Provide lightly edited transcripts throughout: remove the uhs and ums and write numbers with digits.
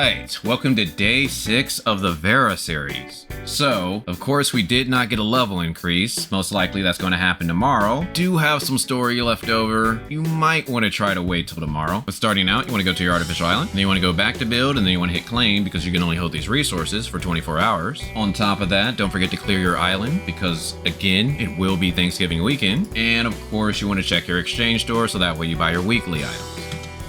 Alright, welcome to day 6 of the Vera series. So, of course we did not get a level increase, most likely that's going to happen tomorrow. Do have some story left over, you might want to try to wait till tomorrow. But starting out, you want to go to your artificial island, then you want to go back to build, and then you want to hit claim because you can only hold these resources for 24 hours. On top of that, don't forget to clear your island because, again, it will be Thanksgiving weekend. And of course you want to check your exchange store so that way you buy your weekly items.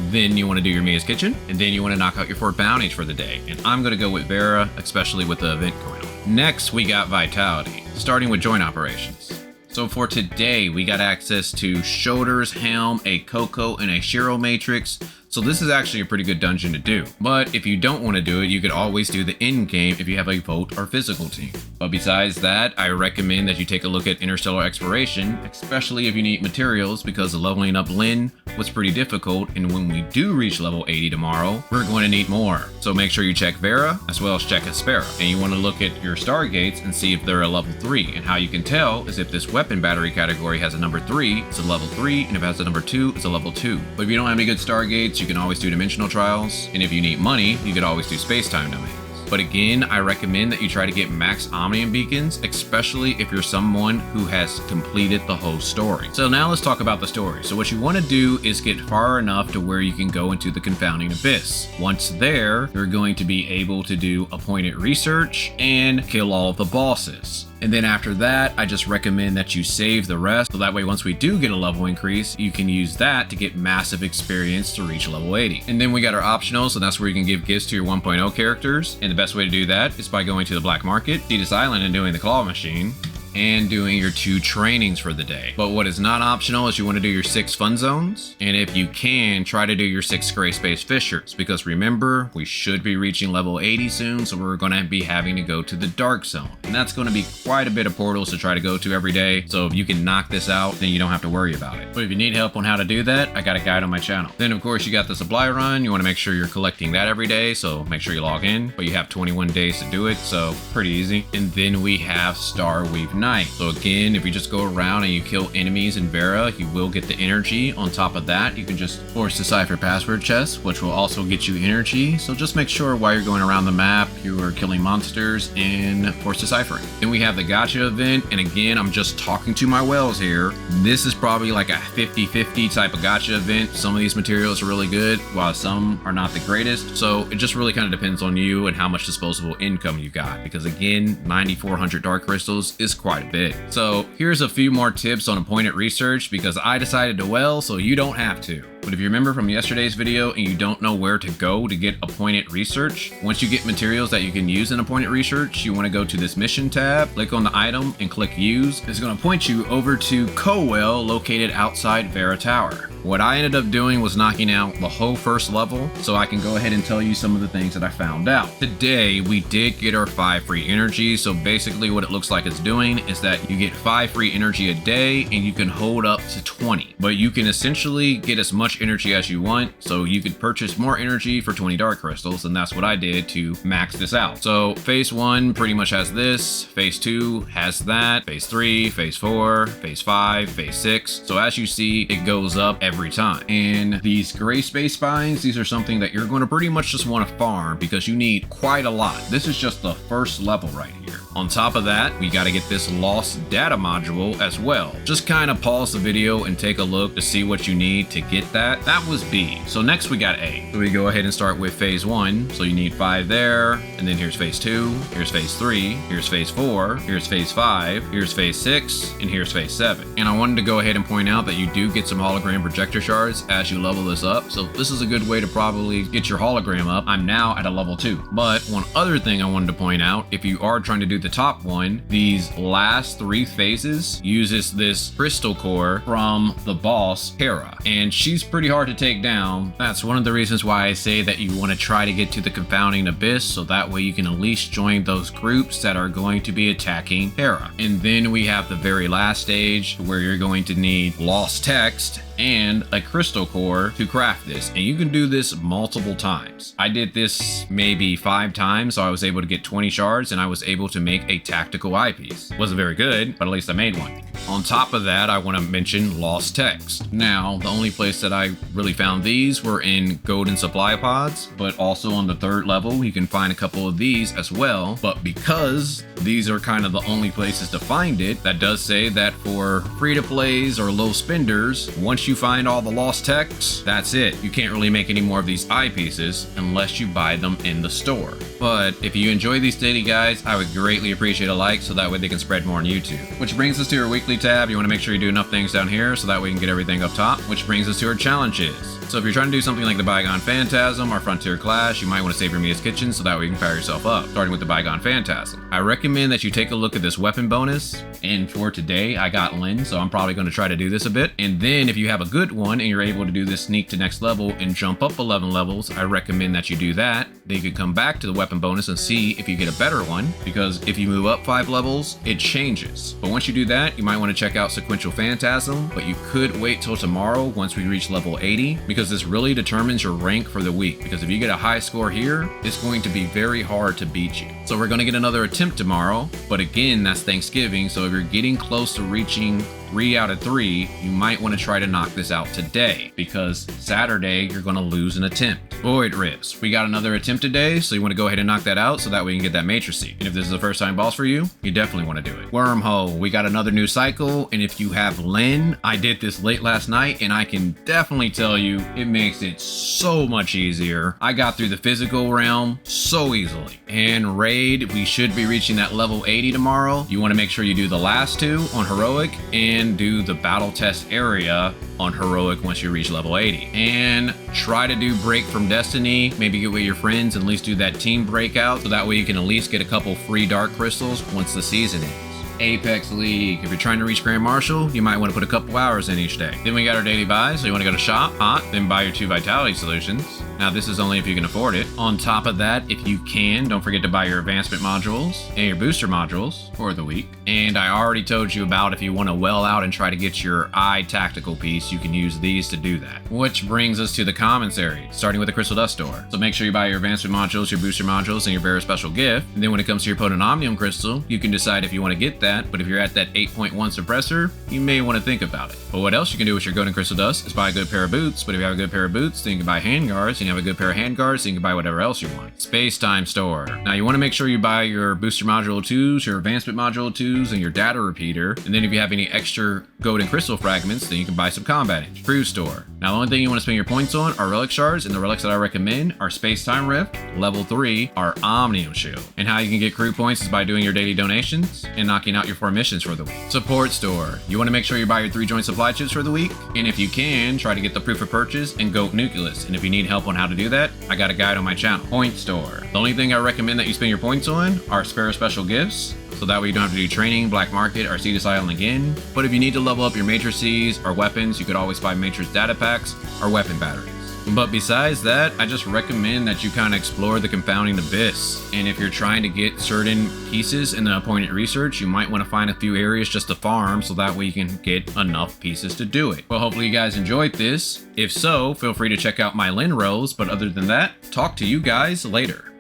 Then you want to do your Mia's Kitchen, and then you want to knock out your 4 bounties for the day. And I'm going to go with Vera, especially with the event going on. Next, we got Vitality, starting with joint operations. So for today, we got access to Shoulders, Helm, a Coco, and a Shiro Matrix. So this is actually a pretty good dungeon to do. But if you don't want to do it, you could always do the end game if you have a Volt or Physical team. But besides that, I recommend that you take a look at Interstellar Exploration, especially if you need materials, because leveling up Lyn was pretty difficult, and when we do reach level 80 tomorrow, we're going to need more. So make sure you check Vera, as well as check Aspera. And you want to look at your Stargates and see if they're a level 3. And how you can tell is if this weapon battery category has a number 3, it's a level 3, and if it has a number 2, it's a level 2. But if you don't have any good Stargates, you can always do Dimensional Trials, and if you need money, you could always do Space-Time Domains. But again, I recommend that you try to get max Omnium Beacons, especially if you're someone who has completed the whole story. So now let's talk about the story. So what you want to do is get far enough to where you can go into the Confounding Abyss. Once there, you're going to be able to do appointed research and kill all of the bosses. And then after that, I just recommend that you save the rest, so that way once we do get a level increase, you can use that to get massive experience to reach level 80. And then we got our optionals, so that's where you can give gifts to your 1.0 characters. And the best way to do that is by going to the black market, Cetus Island, and doing the claw machine, and doing your 2 trainings for the day. But what is not optional is you want to do your 6 Funzones, and if you can, try to do your 6 Greyspace Fissures, because remember, we should be reaching level 80 soon, so we're going to be having to go to the Dark Zone. And that's going to be quite a bit of portals to try to go to every day, so if you can knock this out, then you don't have to worry about it. But if you need help on how to do that, I got a guide on my channel. Then of course you got the supply run, you want to make sure you're collecting that every day, so make sure you log in, but you have 21 days to do it, so pretty easy. And then we have Starwave Night. So again, if you just go around and you kill enemies in Vera, you will get the energy. On top of that, you can just force decipher password chests, which will also get you energy. So just make sure while you're going around the map, you are killing monsters and force deciphering. Then we have the Gacha event, and again, I'm just talking to my whales here. This is probably like a 50-50 type of Gacha event. Some of these materials are really good, while some are not the greatest. So it just really kind of depends on you and how much disposable income you got, because again, 9,400 dark crystals is quite a bit. So here's a few more tips on appointed research, because I decided to whale so you don't have to. But if you remember from yesterday's video and you don't know where to go to get appointed research, once you get materials that you can use in appointed research, you want to go to this mission tab, click on the item and click use. It's going to point you over to Co-Well located outside Vera Tower. What I ended up doing was knocking out the whole first level, so I can go ahead and tell you some of the things that I found out. Today, we did get our 5 free energy, so basically what it looks like it's doing is that you get 5 free energy a day, and you can hold up to 20. But you can essentially get as much energy as you want, so you could purchase more energy for 20 dark crystals, and that's what I did to max this out. So phase 1 pretty much has this, phase 2 has that, phase 3, phase 4, phase 5, phase 6. So as you see, it goes up every time. And these Greyspace spines, these are something that you're going to pretty much just want to farm because you need quite a lot. This is just the first level right here. On top of that, we got to get this lost data module as well. Just kind of pause the video and take a look to see what you need to get that. That was B. So next we got A. So we go ahead and start with phase 1. So you need 5 there, and then here's phase 2, here's phase 3, here's phase 4, here's phase 5, here's phase 6, and here's phase 7. And I wanted to go ahead and point out that you do get some hologram projector shards as you level this up. So this is a good way to probably get your hologram up. I'm now at a level 2. But one other thing I wanted to point out, if you are trying to do the top one, these last 3 phases uses this crystal core from the boss Hera, and she's pretty hard to take down. That's one of the reasons why I say that you want to try to get to the Confounding Abyss, so that way you can at least join those groups that are going to be attacking Hera. And then we have the very last stage where you're going to need lost text and a crystal core to craft this, and you can do this multiple times. I did this maybe 5 times, so I was able to get 20 shards, and I was able to make a tactical eyepiece. Wasn't very good, but at least I made one. On top of that, I want to mention Lost Text. Now, the only place that I really found these were in Golden Supply Pods, but also on the 3rd level, you can find a couple of these as well. But because these are kind of the only places to find it, that does say that for free-to-plays or low spenders, once you find all the Lost Texts, that's it. You can't really make any more of these eyepieces unless you buy them in the store. But if you enjoy these daily guides, I would greatly appreciate a like so that way they can spread more on YouTube. Which brings us to our weekly tab. You want to make sure you do enough things down here so that way you can get everything up top, which brings us to our challenges. So if you're trying to do something like the Bygone Phantasm or Frontier Clash, you might want to save your Mia's Kitchen so that way you can power yourself up, starting with the Bygone Phantasm. I recommend that you take a look at this weapon bonus, and for today I got Lynn, so I'm probably going to try to do this a bit. And then if you have a good one and you're able to do this sneak to next level and jump up 11 levels, I recommend that you do that. Then you can come back to the weapon bonus and see if you get a better one, because if you move up 5 levels, it changes. But once you do that, you might want to check out Sequential Phantasm, but you could wait till tomorrow once we reach level 80, because this really determines your rank for the week. Because if you get a high score here, it's going to be very hard to beat you. So we're going to get another attempt tomorrow, but again, that's Thanksgiving, so if you're getting close to reaching 3 out of 3, you might want to try to knock this out today, because Saturday you're going to lose an attempt. Void Rifts, we got another attempt today, so you want to go ahead and knock that out so that way you can get that matrice. And if this is the first time boss for you, you definitely want to do it. Wormhole, we got another new cycle, and if you have Lynn, I did this late last night, and I can definitely tell you it makes it so much easier. I got through the physical realm so easily. And Raid, we should be reaching that level 80 tomorrow. You want to make sure you do the last 2 on Heroic, and do the battle test area on Heroic once you reach level 80. And try to do Break from Destiny, maybe get with your friends and at least do that team breakout, so that way you can at least get a couple free dark crystals once the season ends. Apex League, if you're trying to reach Grand Marshal, you might want to put a couple hours in each day. Then we got our daily buys, so you want to go to shop, hot, then buy your 2 vitality solutions. Now this is only if you can afford it. On top of that, if you can, don't forget to buy your advancement modules and your booster modules for the week. And I already told you about if you want to well out and try to get your eye tactical piece, you can use these to do that. Which brings us to the Commissary, starting with the Crystal Dust Store. So make sure you buy your advancement modules, your booster modules, and your Vera special gift. And then when it comes to your potent Omnium Crystal, you can decide if you want to get that, but if you're at that 8.1 suppressor, you may want to think about it. But what else you can do with your golden crystal dust is buy a good pair of boots, but if you have a good pair of boots, then you can buy handguards, and you have a good pair of handguards, so you can buy whatever else you want. Space Time Store. Now you want to make sure you buy your booster module 2s, your advancement module 2s, and your data repeater, and then if you have any extra golden crystal fragments, then you can buy some combat ink. Cruise Store. Now the only thing you want to spend your points on are relic shards, and the relics that I recommend are Space Time Rift, level 3, are Omnium Shield. And how you can get crew points is by doing your daily donations and knocking out your 4 missions for the week. Support Store. You want to make sure you buy your 3 joint supply chips for the week, and if you can, try to get the proof of purchase and Goat Nucleus. And if you need help on how to do that, I got a guide on my channel. Point Store. The only thing I recommend that you spend your points on are Spare Special Gifts, so that way you don't have to do training, black market, or Cetus Island again. But if you need to level up your matrices or weapons, you could always buy matrix data packs or weapon batteries. But besides that, I just recommend that you kind of explore the Confounding Abyss. And if you're trying to get certain pieces in the appointed research, you might want to find a few areas just to farm, so that way you can get enough pieces to do it. Well, hopefully you guys enjoyed this. If so, feel free to check out my Lin rolls. But other than that, talk to you guys later.